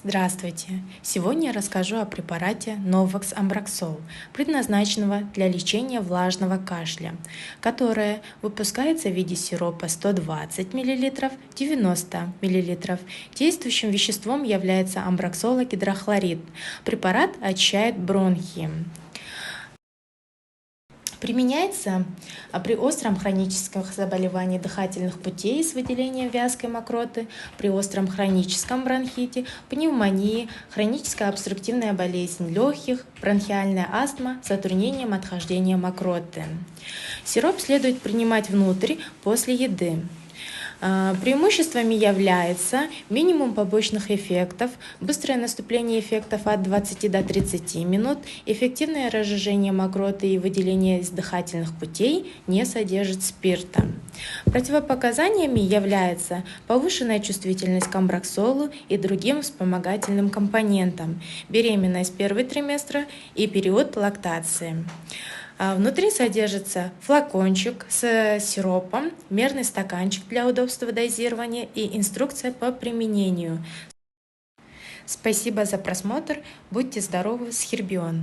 Здравствуйте! Сегодня я расскажу о препарате Novox Ambraxol, предназначенного для лечения влажного кашля, которое выпускается в виде сиропа 120 мл, 90 мл. Действующим веществом является амброксологидрохлорид. Препарат очищает бронхи. Применяется при остром хроническом заболевании дыхательных путей с выделением вязкой мокроты, при остром хроническом бронхите, пневмонии, хроническая обструктивная болезнь легких, бронхиальная астма с затруднением отхождения мокроты. Сироп следует принимать внутрь после еды. Преимуществами является минимум побочных эффектов, быстрое наступление эффектов от 20 до 30 минут, эффективное разжижение мокроты и выделение из дыхательных путей, не содержит спирта. Противопоказаниями является повышенная чувствительность к амброксолу и другим вспомогательным компонентам, беременность первого триместра и период лактации. Внутри содержится флакончик с сиропом, мерный стаканчик для удобства дозирования и инструкция по применению. Спасибо за просмотр. Будьте здоровы с Хербион.